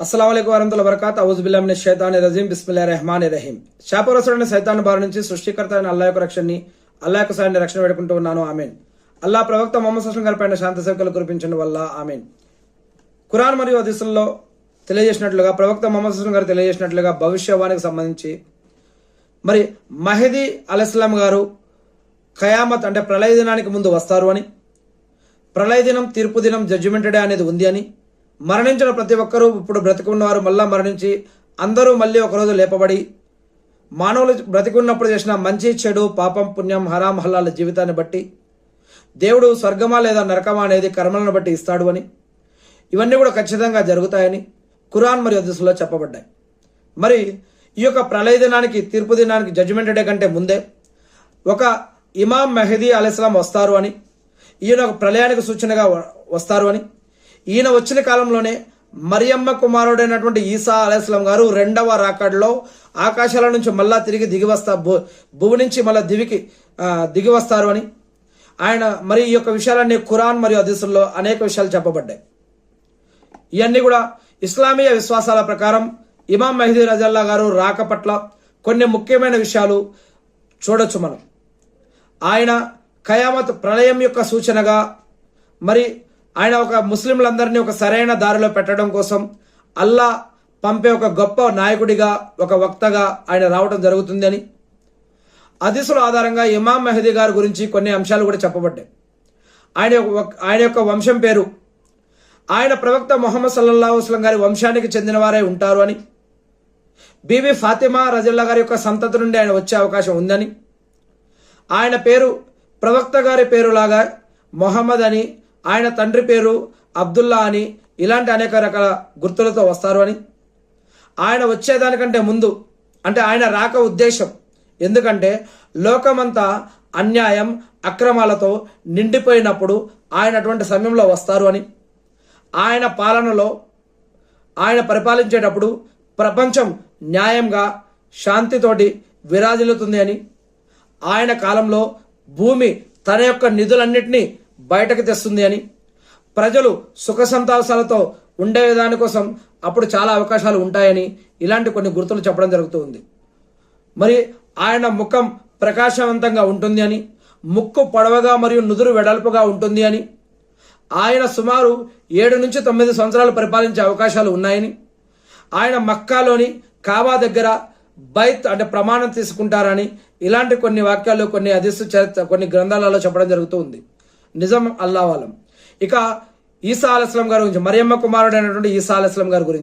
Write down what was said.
అస్సలాముఅలైకుం వరహమతుల్లాహి వబరకాతుహు ఔజు బిల్లాహి మినష్ షైతానిర్ రజీం బిస్మిల్లాహిర్ రహమానిర్ రహీం. శాపగ్రస్తుడైన సైతాను బారి నుంచి సృష్టికర్త అయిన అల్లాహ్ యొక్క రక్షణని, అల్లాహ్ యొక్క సాయాన్ని రక్షణ వేడుకుంటూ ఉన్నాను. ఆమీన్. అల్లాహ్ ప్రవక్త ముహమ్మద్ సల్లల్లాహు అలైహి వసల్లం గారి పైన శాంతి కురిపించండి వల్ల ఆమీన్. ఖురాన్ మరియు హదీసుల్లో తెలియజేసినట్లుగా, ప్రవక్త ముహమ్మద్ సల్లల్లాహు అలైహి వసల్లం గారు తెలియజేసినట్లుగా భవిష్యవాణికి సంబంధించి మరి మహదీ అలైహిస్సలాం గారు ఖయామత్ అంటే ప్రళయ దినానికి ముందు వస్తారు అని, ప్రళయ దినం, తీర్పు దినం, జడ్జిమెంట్ డే అనేది ఉంది అని, మరణించిన ప్రతి ఒక్కరూ ఇప్పుడు బ్రతికున్నవారు మళ్ళా మరణించి అందరూ మళ్ళీ ఒకరోజు లేపబడి మానవులు బ్రతికున్నప్పుడు చేసిన మంచి చెడు, పాపం పుణ్యం, హరాం హలాల జీవితాన్ని బట్టి దేవుడు స్వర్గమా లేదా నరకమా అనేది కర్మలను బట్టి ఇస్తాడు అని, ఇవన్నీ కూడా ఖచ్చితంగా జరుగుతాయని ఖురాన్ మరియు హదీసుల్లో చెప్పబడ్డాయి. మరి ఈ యొక్క ప్రళయ దినానికి, తీర్పు దినానికి, జడ్జిమెంట్ డే కంటే ముందే ఒక ఇమాం మహదీ అలైహిస్సలాం వస్తారు అని, ఈయన ఒక ప్రళయానికి సూచనగా వస్తారు అని, ఈయన వచ్చిన కాలంలోనే మరియమ్మ కుమారుడైనటువంటి ఈసా అలైహిస్సలాం గారు రెండవ రాకడలో ఆకాశాల నుంచి మళ్ళా తిరిగి భూమి నుంచి మళ్ళా దిగి వస్తారు అని ఆయన మరి ఈ యొక్క విషయాలన్నీ ఖురాన్ మరియు హదీసుల్లో అనేక విషయాలు చెప్పబడ్డాయి. ఇవన్నీ కూడా ఇస్లామీయ విశ్వాసాల ప్రకారం ఇమాం మహదీ రజల్లా గారు రాక పట్ల కొన్ని ముఖ్యమైన విషయాలు చూడొచ్చు మనం. ఆయన ఖయామత్ ప్రళయం యొక్క సూచనగా, మరి ఆయన ఒక ముస్లింలందరినీ ఒక సరైన దారిలో పెట్టడం కోసం అల్లా పంపే ఒక గొప్ప నాయకుడిగా, ఒక వక్తగా ఆయన రావడం జరుగుతుంది అని హదీసుల ఆధారంగా ఇమాం మహదీ గారి గురించి కొన్ని అంశాలు కూడా చెప్పబడ్డాయి. ఆయన యొక్క వంశం పేరు, ఆయన ప్రవక్త ముహమ్మద్ సల్లల్లాహు అలైహి వసల్లం గారి వంశానికి చెందిన వారే ఉంటారు అని, బీబీ ఫాతిమా రజల్లా గారి యొక్క సంతతి నుండి ఆయన వచ్చే అవకాశం ఉందని, ఆయన పేరు ప్రవక్త గారి పేరులాగా మొహమ్మద్ అని, ఆయన తండ్రి పేరు అబ్దుల్లా అని, ఇలాంటి అనేక రకాల గుర్తులతో వస్తారు అని, ఆయన వచ్చేదానికంటే ముందు అంటే ఆయన రాక ఉద్దేశం ఎందుకంటే లోకమంతా అన్యాయం, అక్రమాలతో నిండిపోయినప్పుడు ఆయన అటువంటి సమయంలో వస్తారు అని, ఆయన పాలనలో ఆయన పరిపాలించేటప్పుడు ప్రపంచం న్యాయంగా, శాంతితోటి విరాజిల్లుతుంది అని, ఆయన కాలంలో భూమి తన యొక్క నిధులన్నిటినీ బయటకు తెస్తుంది అని, ప్రజలు సుఖ సంతోషాలతో ఉండే దానికోసం అప్పుడు చాలా అవకాశాలు ఉంటాయని, ఇలాంటి కొన్ని గుర్తులు చెప్పడం జరుగుతుంది. మరి ఆయన ముఖం ప్రకాశవంతంగా ఉంటుంది అని, ముక్కు పొడవగా మరియు నుదురు వెడల్పుగా ఉంటుంది అని, ఆయన సుమారు 7 నుంచి 9 సంవత్సరాలు పరిపాలించే అవకాశాలు ఉన్నాయని, ఆయన మక్కాలోని కాబా దగ్గర బైత్ అంటే ప్రమాణం తీసుకుంటారని, ఇలాంటి కొన్ని వాక్యాలు, కొన్ని హదీసు చరిత్ర, కొన్ని గ్రంథాలలో చెప్పడం జరుగుతూ ఉంది. నిజం అల్లాహ్ ఆలం. ఇక ఈసా అలైహిస్సలాం గారి గురించి, మరియమ్మ కుమారుడైనటువంటి ఈసా అలైహిస్సలాం గారి గురించి